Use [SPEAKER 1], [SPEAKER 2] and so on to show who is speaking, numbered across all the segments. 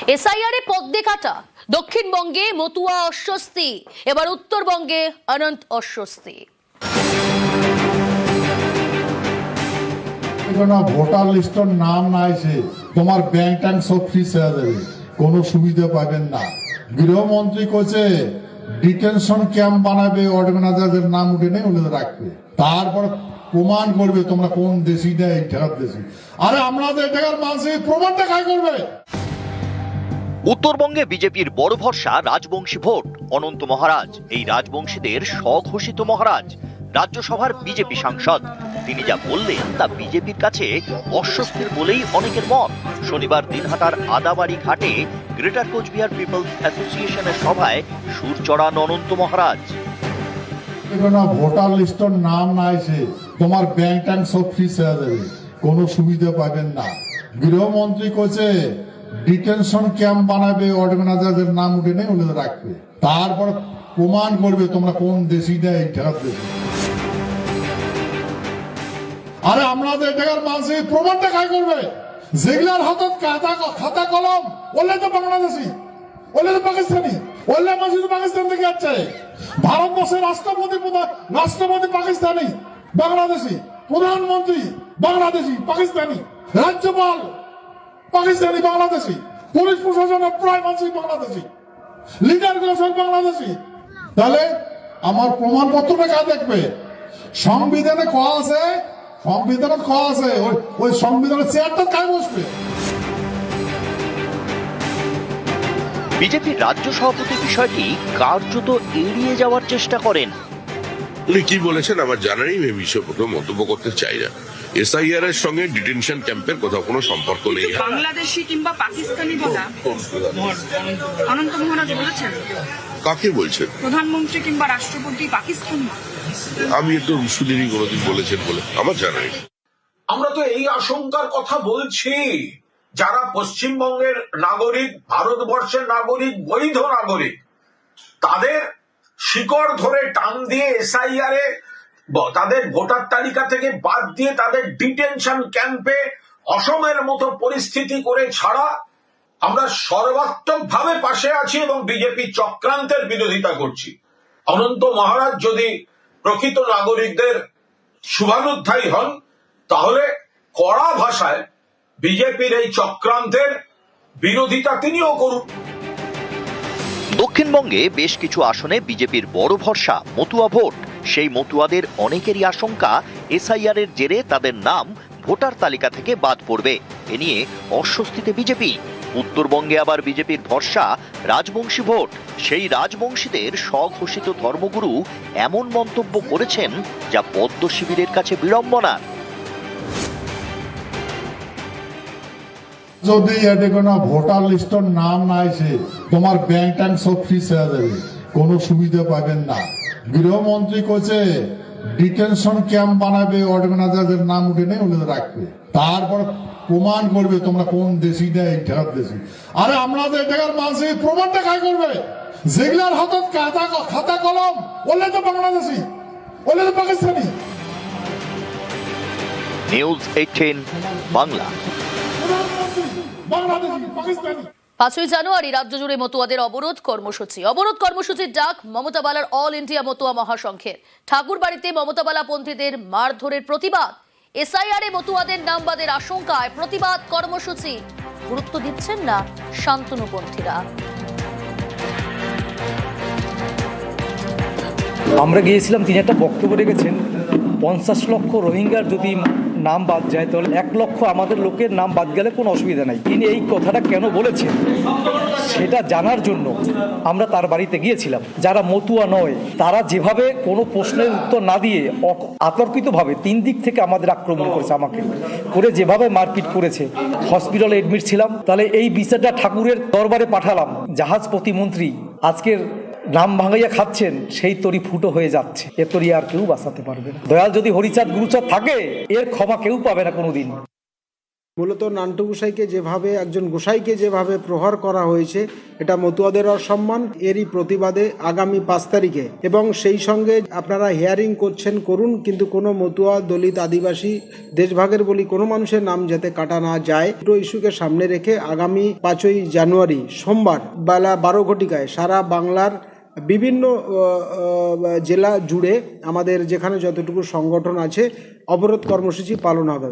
[SPEAKER 1] এসআইআরে পদ্মে কাটা, দক্ষিণবঙ্গে মতুয়া অস্বস্তি, এবার উত্তরবঙ্গে অনন্ত অস্বস্তি।
[SPEAKER 2] ভোটার লিস্টের নাম না এসে তোমার ব্যাংক ট্যাঙ্ক সব ফ্রিজ হয়ে যাবে, কোনো সুবিধা পাবেন না। গৃহমন্ত্রী কইছে ডিটেনশন ক্যাম্প বানাবে, অর্গানাইজারদের নাম উঠে নেই উনি রাখবে, তারপর প্রমাণ করবে তোমরা কোন দেশি না এই ঠেকার দেশি। আরে আমাদের ঠেকার মানুষের প্রমাণটা খাই করবে।
[SPEAKER 3] উত্তরবঙ্গে বিজেপির বড় ভরসা রাজবংশী ভোট। অনন্ত মহারাজ এই রাজবংশীদের স্বঘোষিত মহারাজ, রাজ্যসভার বিজেপি সাংসদ। তিনি যা বললেন তা বিজেপির কাছে অস্বস্তির বলেই অনেকের মত। শনিবার দিনহাটার আদাবাড়ি ঘাটে গ্রেটার কোচবিহার পিপলস অ্যাসোসিয়েশনের সভায় সুর চড়ান অনন্ত মহারাজ।
[SPEAKER 2] ভোটার লিস্টের নাম না এসে তোমার ব্যাংক ট্যাঙ্ক সব ফ্রিজ হয়ে যাবে, কোনো সুবিধা পাবেন না। গৃহমন্ত্রী কইছে ডিটেনশন ক্যাম্প বানাবে, অর্গানাইজারদের নাম উঠে নেই উনি রাখবে, তারপর প্রমাণ করবে তোমরা কোন দেশি না এই ঠেকার দেশি। আরে আমাদের ঠেকার মানুষের প্রমাণটা খাই করবে। যেগুলার হাতত খাতা কলম ওলে তো বাংলাদেশি, ওলে তো পাকিস্তানি, ওলে মানুষ পাকিস্তান থেকে যাচ্ছে। ভারতবর্ষের রাষ্ট্রপতি পাকিস্তানি বাংলাদেশি, প্রধানমন্ত্রী বাংলাদেশি পাকিস্তানি, রাজ্যপাল পাকিস্তানি বাংলাদেশি, পুলিশ প্রশাসনের প্রায় মানুষই বাংলাদেশি, লিডার গুলো সব বাংলাদেশি। তাহলে আমার প্রমাণপত্রটা কাজ দেখবে। সংবিধানে কয়া আছে, ওই সংবিধানের চেয়ারটা কাজ বসবে।
[SPEAKER 3] বিজেপির রাজ্য সভাপতি বিষয়টি কার্যত এড়িয়ে যাওয়ার চেষ্টা করেন।
[SPEAKER 4] উনি কি বলেছেন আমার জানা নেই, আমি বিষয়ে মন্তব্য করতে চাই না। এসআইআর এর সঙ্গে ডিটেনশন ক্যাম্পের কোথাও কোনো সম্পর্ক নেই।
[SPEAKER 5] বাংলাদেশি কিংবা পাকিস্তানি বলা অনন্ত মহারাজ বলেছেন।
[SPEAKER 4] কাকে বলছেন?
[SPEAKER 5] প্রধানমন্ত্রী কিংবা রাষ্ট্রপতি পাকিস্তানি।
[SPEAKER 4] আমি তো শুনিনি কোনোদিন বলেছেন বলে, আমার জানা নেই।
[SPEAKER 6] আমরা তো এই আশঙ্কার কথা বলছি, যারা পশ্চিমবঙ্গের নাগরিক, ভারতবর্ষের নাগরিক, বৈধ নাগরিক, তাদের শিকড় ধরে টান দিয়ে এসআইআর এ তাদের ভোটার তালিকা থেকে বাদ দিয়ে তাদের ডিটেনশন ক্যাম্পে অসমের মতো পরিস্থিতি করে ছাড়া আমরা সর্বাত্মকভাবে পাশে আছি এবং বিজেপি চক্রান্তের বিরোধিতা করছি। অনন্ত মহারাজ যদি প্রকৃত নাগরিকদের শুভানুধ্যায়ী হন, তাহলে কড়া ভাষায় বিজেপির এই চক্রান্তের বিরোধিতা তিনিও করুন।
[SPEAKER 3] দক্ষিণবঙ্গে বেশ কিছু আসনে বিজেপির বড় ভরসা মতুয়া ভোট। সেই মতুয়াদের অনেকেরই আশঙ্কা এসআইআর এর জেরে তাদের নাম ভোটার তালিকা থেকে বাদ পড়বে। এ নিয়ে অস্বস্তিতে বিজেপি। উত্তরবঙ্গে আবার বিজেপির ভরসা রাজবংশী ভোট। সেই রাজবংশীদের স্বঘোষিত ধর্মগুরু এমন মন্তব্য করেছেন যা পদ্ম শিবিরের কাছে বিড়ম্বনার।
[SPEAKER 2] যদি এতে কোনো ভোটার লিস্টের নাম না এসে তোমার ব্যাংক ট্যাঙ্ক সব ফ্রিজ হয়ে যাবে, কোনো সুবিধা পাবেন না। গৃহমন্ত্রী কইছে ডিটেনশন ক্যাম্প বানাবে, অর্গানাইজারদের নাম উঠে নেই উনি রাখবে, তারপর প্রমাণ করবে তোমরা কোন দেশি না এই ঠেকার দেশি। আরে আমাদের ঠেকার মানুষের প্রমাণটা খাই করবে। যেগুলার হাতত খাতা কলম ওলে তো বাংলাদেশি, ওলে তো পাকিস্তানি।
[SPEAKER 3] নিউজ 18 বাংলা।
[SPEAKER 1] 5ই জানুয়ারি রাজ্য জুড়ে মতুয়াদের অবরোধ কর্মসূচির ডাক মমতা বালার অল ইন্ডিয়া মতুয়া মহাসংঘের। ঠাকুরবাড়িতে মমতা বালা পন্থীদের মারধরের প্রতিবাদ। এসআইআর এ মতুয়াদের নাম বাদের আশঙ্কায় প্রতিবাদ কর্মসূচি। গুরুত্ব দিচ্ছেন না শান্তনুপন্থীরা।
[SPEAKER 7] আমরা গিয়েছিলাম, তিনি একটা বক্তব্য রেখেছেন 50 লক্ষ রোহিঙ্গার যদি নাম বাদ যায় তাহলে 1 লক্ষ আমাদের লোকের নাম বাদ গেলে কোনো অসুবিধা নাই। তিনি এই কথাটা কেন বলেছেন সেটা জানার জন্য আমরা তার বাড়িতে গিয়েছিলাম। যারা মতুয়া নয় তারা যেভাবে কোনো প্রশ্নের উত্তর না দিয়ে অতর্কিতভাবে 3 দিক থেকে আমাদের আক্রমণ করেছে, আমাকে করে যেভাবে মারপিট করেছে, হসপিটালে এডমিট ছিলাম। তাহলে এই বিচারটা ঠাকুরের দরবারে পাঠালাম। জাহাজ প্রতিমন্ত্রী আজকের নাম ভাঙাইয়া খাচ্ছেন, সেই তরি ফুটো হয়ে যাচ্ছে। এ তরি আর কেউ বাঁচাতে পারবে না। দয়াল যদি হরিচাঁদ গুরুচাঁদ থাকে, এর ক্ষমা কেউ পাবে না কোনোদিন।
[SPEAKER 8] মূলত নান্টু গোসাইকে যেভাবে একজন গোসাইকে যেভাবে প্রহার করা হয়েছে এটা মতুয়াদের অসম্মান। এরই প্রতিবাদে আগামী 5 তারিখে এবং সেই সঙ্গে আপনারা হিয়ারিং করুন, কিন্তু কোনো মতুয়া, দলিত, আদিবাসী, দেশভাগের বলি কোনো মানুষের নাম যাতে কাটা না যায়, দুটো ইস্যুকে সামনে রেখে আগামী 5ই জানুয়ারি সোমবার বেলা 12 ঘটিকায় সারা বাংলার বিভিন্ন জেলা জুড়ে আমাদের যেখানে যতটুকু সংগঠন আছে অবরোধ কর্মসূচি পালন হবে।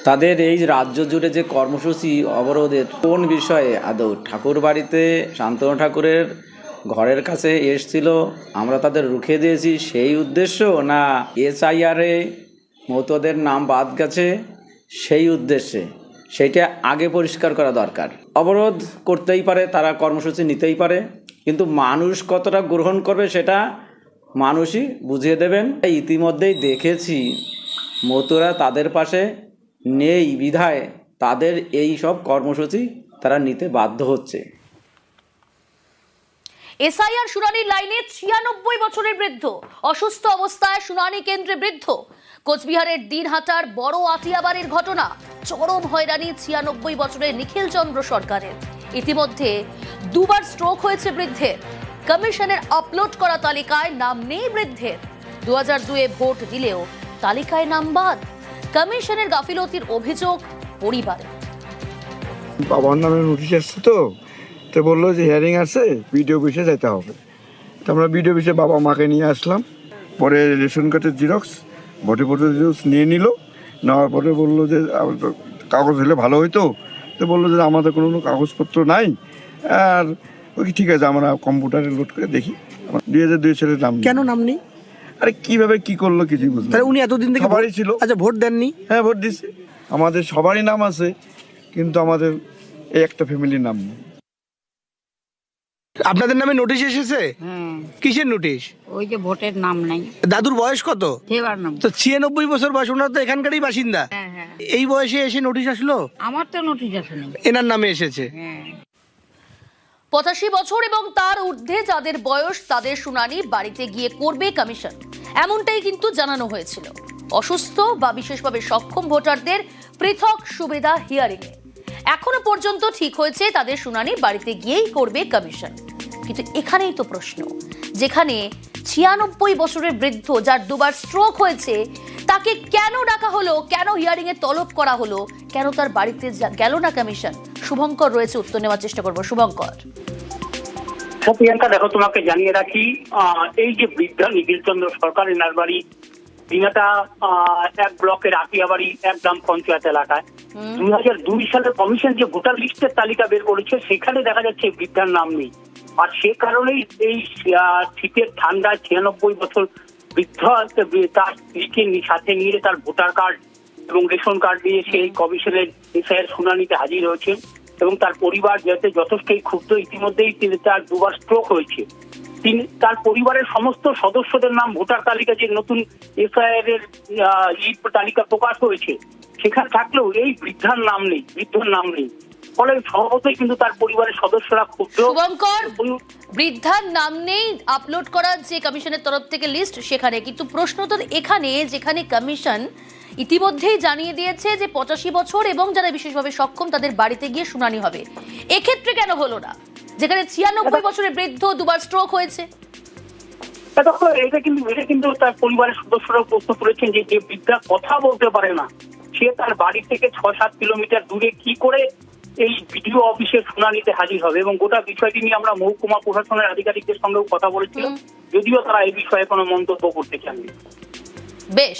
[SPEAKER 9] তাদের এই রাজ্য জুড়ে যে কর্মসূচি অবরোধের কোন বিষয়ে আদৌ ঠাকুর বাড়িতে শান্তনু ঠাকুরের ঘরের কাছে এসছিল, আমরা তাদের রুখে দিয়েছি সেই উদ্দেশ্য, না এসআইআরে মতুয়াদের নাম বাদ গেছে সেই উদ্দেশ্যে, সেইটা আগে পরিষ্কার করা দরকার। অবরোধ করতেই পারে, তারা কর্মসূচি নিতেই পারে, কিন্তু মানুষ কতটা গ্রহণ করবে সেটা মানুষই বুঝিয়ে দেবেন। ইতিমধ্যেই দেখেছি মতুয়ারা তাদের পাশে নেই বিধায় তাদের এই সব কর্মসূচি তারা নিতে বাধ্য হচ্ছে।
[SPEAKER 1] এসআইআর শুনানির লাইনে 96 বছরের বৃদ্ধ অসুস্থ অবস্থায় শুনানি কেন্দ্রে বৃদ্ধ। কোচবিহারের দিনহাটার বড় আটিয়াবাড়ির ঘটনা, চরম হয়রানি 96 বছরের নিখিল চন্দ্র সরকারের। ইতিমধ্যে 2বার স্ট্রোক হয়েছে বৃদ্ধের। কমিশনের আপলোড করা তালিকায় নাম নেই বৃদ্ধের। 2002-এ ভোট দিলেও তালিকায় নাম বাদ। কমিশনের গাফিলতির অভিযোগ পরিবারে।
[SPEAKER 10] বাবার নামে নোটিশ আসছে তো বললো যে হিয়ারিং আছে, বিডিও অফিসে যেতে হবে। তো আমরা বিডিও অফিসে বাবা মাকে নিয়ে আসলাম। পরে রেশন কার্ডের জিরক্স, ভোটের জিরক্স নিয়ে নিল। নেওয়ার পরে বললো যে কাগজ হলে ভালো হইতো। তো বললো যে আমাদের কোনো কাগজপত্র নাই, আর ওই ঠিক আছে আমরা কম্পিউটারে লোড করে দেখি। 2002 ছেলের নাম
[SPEAKER 8] কেন নাম নেই?
[SPEAKER 10] আরে কিভাবে কি করলো কিছুই বুঝলো।
[SPEAKER 8] তাহলে উনি এতদিন থেকে
[SPEAKER 10] সবারই ছিল।
[SPEAKER 8] আচ্ছা, ভোট দেননি?
[SPEAKER 10] হ্যাঁ, ভোট দিচ্ছে। আমাদের সবারই নাম আছে, কিন্তু আমাদের এই একটা ফ্যামিলির নাম নেই।
[SPEAKER 8] আপনাদের নামে নোটিশ এসেছে? কিসের নোটিশ?
[SPEAKER 11] ওই যে ভোটের নাম নাই।
[SPEAKER 8] দাদুর বয়স কত?
[SPEAKER 11] দেবার নাম
[SPEAKER 8] তো 96 বছর বয়স, ওনার তো এখানকারই বাসিন্দা।
[SPEAKER 11] হ্যাঁ।
[SPEAKER 8] এই বয়সে এসে নোটিশ আসলো?
[SPEAKER 11] আমার তো নোটিশ আসেনি।
[SPEAKER 8] এনার নামে এসেছে।
[SPEAKER 1] 85 বছর এবং তার ঊর্ধ্বে যাদের বয়স, তাদের শুনানি বাড়িতে গিয়ে করবে কমিশন, এমনটাই কিন্তু জানানো হয়েছিল। অসুস্থ বা বিশেষভাবে সক্ষম ভোটারদের পৃথক সুবিধা হিয়ারিং এ এখনো পর্যন্ত ঠিক হয়েছে তাদের শুনানি বাড়িতে গিয়েই করবে কমিশন। কিন্তু এখানেই তো প্রশ্ন, যেখানে 96 বছরের বৃদ্ধ যার 2বার স্ট্রোক হয়েছে, তাকে কেন ডাকা হলো, কেন হিয়ারিং এ তলব করা হলো, কেন তার বাড়িতে গেল না কমিশন? শুভঙ্কর রয়েছে, উত্তর নেওয়ার চেষ্টা করবো। শুভঙ্কর।
[SPEAKER 12] প্রিয়াঙ্কা, দেখো তোমাকে জানিয়ে রাখি, এই যে বৃদ্ধা নিখিল চন্দ্র সরকার, এনার বাড়ি দিনাটা 1 ব্লকের আটিয়াবাড়ি 1 গ্রাম পঞ্চায়েত এলাকায়। 2002 সালে কমিশন যে ভোটার লিস্টের তালিকা বের করেছে, সেখানে দেখা যাচ্ছে বৃদ্ধার নাম নেই। আর সে কারণেই এই শীতের ঠান্ডায় 96 বছর বৃদ্ধ তার স্ত্রীকে সাথে নিয়ে তার ভোটার কার্ড এবং রেশন কার্ড দিয়ে সেই কমিশনের এসআইআর শুনানিতে হাজির হয়েছে এবং তার পরিবার যাতে যথেষ্টই ক্ষুব্ধ। ইতিমধ্যেই তার 2বার স্ট্রোক হয়েছে। তিনি তার পরিবারের সমস্ত সদস্যদের নাম ভোটার তালিকা, যে নতুন এসআইআর এর তালিকা প্রকাশ হয়েছে, সেখানে থাকলেও এই বৃদ্ধার নাম নেই। ফলে স্বভাবতই কিন্তু তার পরিবারের সদস্যরা ক্ষুব্ধ।
[SPEAKER 1] শুভঙ্কর, বৃদ্ধার নাম নেই আপলোড করা যে কমিশনের তরফ থেকে লিস্ট, সেখানে কিন্তু প্রশ্ন তো এখানে, যেখানে কমিশন ইতিমধ্যেই জানিয়ে দিয়েছে যে 85 বছর এবং যারা বিশেষভাবে সক্ষম তাদের বাড়িতে গিয়ে শুনানি হবে, এক্ষেত্রে কেন হলো না, যেখানে 96 বছরের বৃদ্ধ 2বার স্ট্রোক হয়েছে?
[SPEAKER 12] এটা কিন্তু তার পরিবারের সদস্যরা প্রশ্ন করেছেন যে বৃদ্ধা কথা বলতে পারে না, সে তার বাড়ি থেকে 6-7 কিলোমিটার দূরে কি করে এই বিডিও অফিসের শুনানিতে হাজির হবে। এবং গোটা বিষয়টি নিয়ে আমরা মহকুমা প্রশাসনের আধিকারিকদের সঙ্গেও কথা বলেছিলাম, যদিও তারা এই বিষয়ে কোনো মন্তব্য করতে চাননি।
[SPEAKER 1] বেশ।